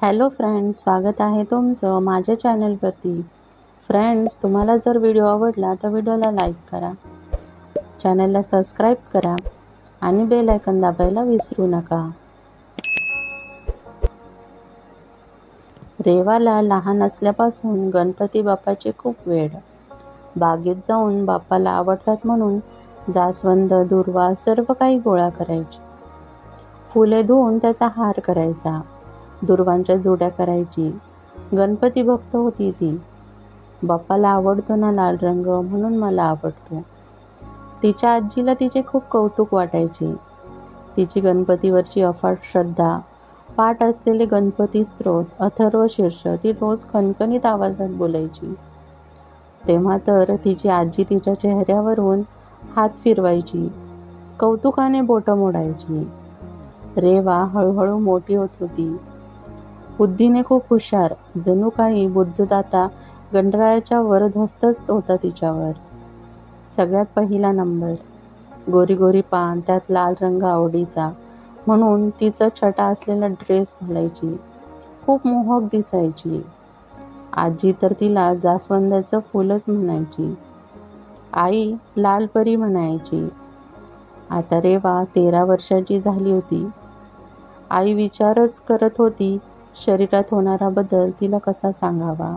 Hello friends, स्वागत आहे तुमचं माझ्या चॅनलवरती. फ्रेंड्स, तुम्हाला जर व्हिडिओ आवडला तर व्हिडिओला लाईक करा, चॅनलला सबस्क्राईब करा आणि बेल आयकॉन दाबायला विसरू नका. रेवाला लहान असल्यापासून गणपती बाप्पाचे खूप वेड. बागेत जाऊन बाप्पाला आवडतात म्हणून जास्वंद, दुर्वा सर्व काही गोळा करायची. फुले धुवून त्याचा हार करायचा. दुर्वांच्या जोड्या करायची. गणपती भक्त होती ती. बाप्पाला आवडतो ना लाल रंग, म्हणून मला आवडतो. तिच्या आजीला तिचे खूप कौतुक वाटायचे. तिची गणपतीवरची अफाट श्रद्धा, पाठ असलेले गणपती स्तोत्र, अथर्व शीर्ष ती रोज खणखणीत आवाजात बोलायची. तेव्हा तर तिची आजी तिच्या चेहऱ्यावरून हात फिरवायची, कौतुकाने बोटं मोडायची. रेवा हळूहळू मोठी होत होती. बुद्धीने खूप हुशार, जणू काही बुद्धदाता गणरायाच्या वरदहस्तच होता तिच्यावर. सगळ्यात पहिला नंबर. गोरी गोरी पान, त्यात लाल रंग आवडीचा म्हणून तिचं छटा असलेला ड्रेस घालायची. खूप मोहक दिसायची. आजी तर तिला जास्वंदाचं फुलच म्हणायची. आई लाल परी म्हणायची. आता रेवा 13 वर्षाची झाली होती. आई विचारच करत होती, शरीरात होणारा बदल तिला कसा सांगावा.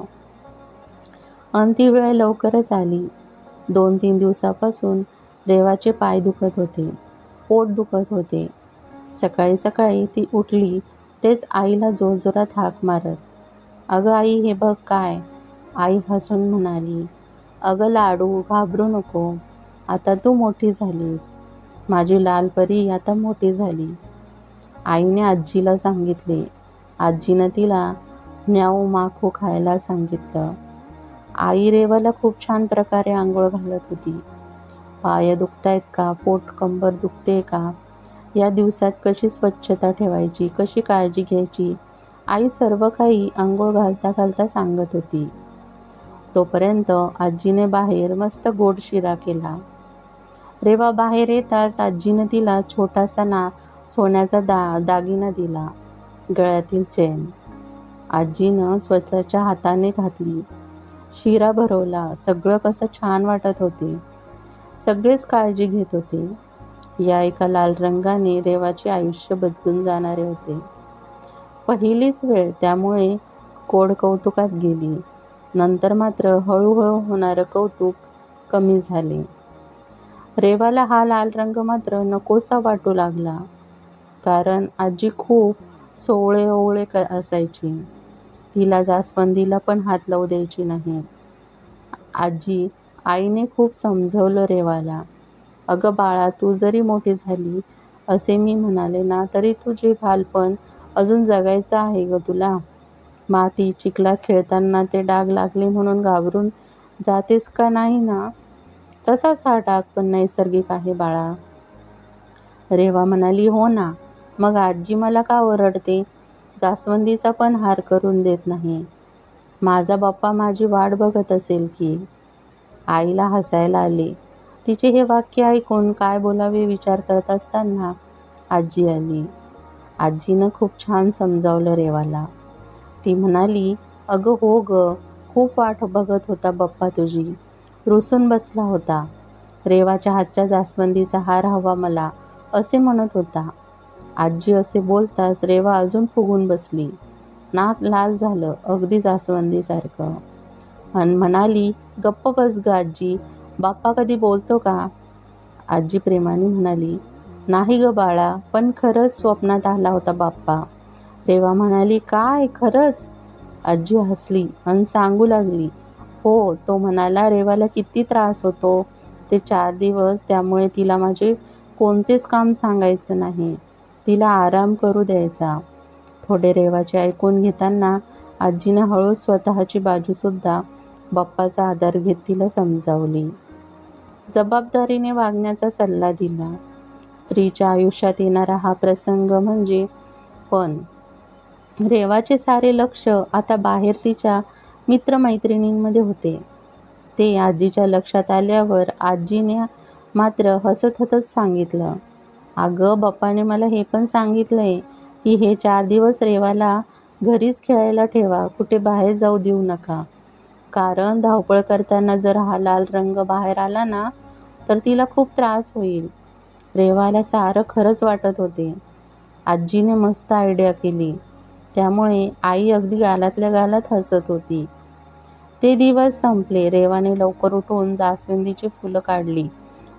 ती वेळ लवकरच आली. 2-3 दिवसापासून रेवाचे पाय दुखत होते, पोट दुखत होते. सकाळी सकाळी ती उठली तेच आईला जोरजोरात हाक मारत, "अगं आई, हे बघ काय." आई हसून म्हणाली, "अगं लाडू, घाबरू नको. आता तू मोठी झालीस. माझी लाल परी आता मोठी झाली." आईने आजीला सांगितले. आजीनं तिला न्याऊ माखू खायला सांगितलं. आई रेवाला खूप छान प्रकारे आंघोळ घालत होती. पाय दुखतायत का, पोट कंबर दुखते का, या दिवसात कशी स्वच्छता ठेवायची, कशी काळजी घ्यायची, आई सर्व काही आंघोळ घालता घालता सांगत होती. तोपर्यंत आजीने बाहेर मस्त गोड शिरा केला. रेवा बाहेर येताच आजीनं तिला छोटासा सोन्याचा दागिना दिला, गळ्यातील चेन. आजीनं स्वतःच्या हाताने घातली. शिरा भरवला. सगळं कसं छान वाटत होते. सगळेच काळजी घेत होते. या एका लाल रंगाने रेवाचे आयुष्य बदलून जाणारे होते. पहिलीच वेळ, त्यामुळे कोड कौतुकात गेली. नंतर मात्र हळूहळू होणारं कौतुक कमी झाले. रेवाला हा लाल रंग मात्र नकोसा वाटू लागला. कारण आजी खूप सोवळे असायची. तिला जास्वंदीला पण हात लावू द्यायची नाही. आईने खूप समजवलं रेवाला. "अगं बाळा, तू जरी मोठी झाली असे मी म्हणाले ना, तरी तुझे बालपण अजून जगायचं आहे ग तुला. माती चिखलात खेळताना ते डाग लागले म्हणून घाबरून जातेस का नाही ना? तसाच हा डाग पण नैसर्गिक आहे बाळा." रेवा म्हणाली, "हो ना, मग आजी मला का ओरडते? जास्वंदीचा पण हार करून देत नाही. माझा बाप्पा माझी वाट बघत असेल की." आईला हसायला आले. तिचे हे वाक्य ऐकून काय बोलावे विचार करत असताना आजी आली. आजीनं खूप छान समजावलं रेवाला. ती म्हणाली, "अगं हो ग, खूप वाट बघत होता बाप्पा तुझी. रुसून बसला होता. रेवाच्या हातच्या जास्वंदीचा हार हवा मला असे म्हणत होता." आजी असे बोलताच रेवा अजून फुगून बसली. नाक लाल झालं, अगदी जास्वंदीसारखं. अन म्हणाली, "गप्प बस ग आजी, बाप्पा कधी बोलतो का?" आजी प्रेमाने म्हणाली, "नाही ग बाळा, पण खरंच स्वप्नात आला होता बाप्पा." रेवा म्हणाली, "काय, खरंच?" आजी हसली अन सांगू लागली, "हो, तो म्हणाला रेवाला किती त्रास होतो ते 4 दिवस, त्यामुळे तिला माझे कोणतेच काम सांगायचं नाही. तिला आराम करू द्यायचा." थोडे रेवाचे ऐकून घेताना आजीनं हळूच स्वतःची बाजूसुद्धा बाप्पाचा आधार घेत तिला समजावली. जबाबदारीने वागण्याचा सल्ला दिला. स्त्रीच्या आयुष्यात येणारा हा प्रसंग म्हणजे पण रेवाचे सारे लक्ष आता बाहेर तिच्या मित्रमैत्रिणींमध्ये होते. ते आजीच्या लक्षात आल्यावर आजीने मात्र हसत हसत सांगितलं, "अगं बाप्पाने मला हे पण सांगितलंय की हे 4 दिवस रेवाला घरीच खेळायला ठेवा, कुठे बाहेर जाऊ देऊ नका. कारण धावपळ करताना जर हा लाल रंग बाहेर आला ना, तर तिला खूप त्रास होईल. रेवाला सारं खरंच वाटत होते. आजीने मस्त आयडिया केली. त्यामुळे आई अगदी गालातल्या गालात हसत होती. ते दिवस संपले. रेवाने लवकर उठून जास्वंदीची फुलं काढली,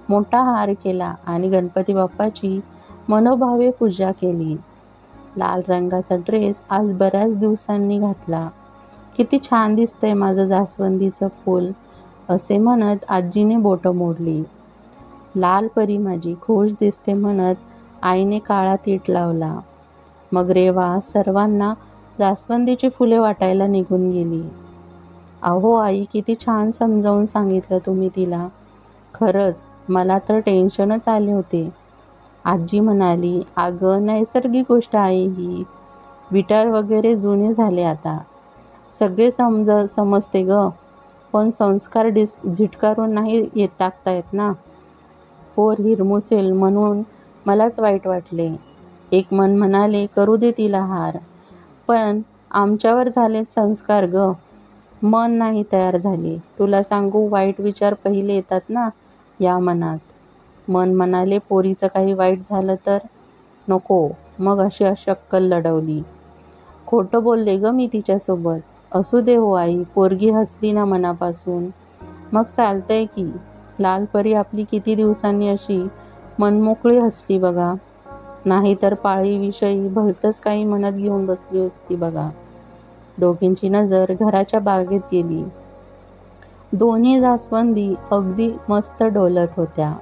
मोठा हार केला आणि गणपती बाप्पाची मनोभावे पूजा केली. लाल रंगाचा ड्रेस आज बऱ्याच दिवसांनी घातला. किती छान दिसतंय माझं जास्वंदीचं फूल, असे म्हणत आजीने बोटं मोडली. लाल परी माझी खुश दिसते म्हणत आईने काळा तीट लावला. मग रेवा सर्वांना जास्वंदीची फुले वाटायला निघून गेली. अहो आई, किती छान समजावून सांगितलं तुम्ही तिला. खरंच मला तर टेन्शनच आले होते. आजी म्हणाली, अगं नैसर्गिक गोष्ट आहे ही. विटाळ वगैरे जुने झाले आता. सगळे समजते ग, पण संस्कार झिटकारून नाही टाकता येत ना. पोर हिरमुसेल म्हणून मलाच वाईट वाटले. एक मन म्हणाले, करू दे तिला हार. पण आमच्यावर झालेत संस्कार ग, मन नाही तयार झाले. तुला सांगू, वाईट विचार पहिले येतात ना या मनात. मन म्हणाले, पोरीचं काही वाईट झालं तर नको. मग अशी अक्कल लढवली. खोटं बोलले ग मी तिच्यासोबत. असू दे हो आई, पोरगी हसली ना मनापासून, मग चालतंय की. लाल परी आपली किती दिवसांनी अशी मनमोकळी हसली बघा. नाहीतर पाळीविषयी भलतंच काही मनात घेऊन बसली असती बघा. दोघींची नजर घराच्या बागेत गेली. दोन्ही जास्वंदी अगदी मस्त डोलत होत्या.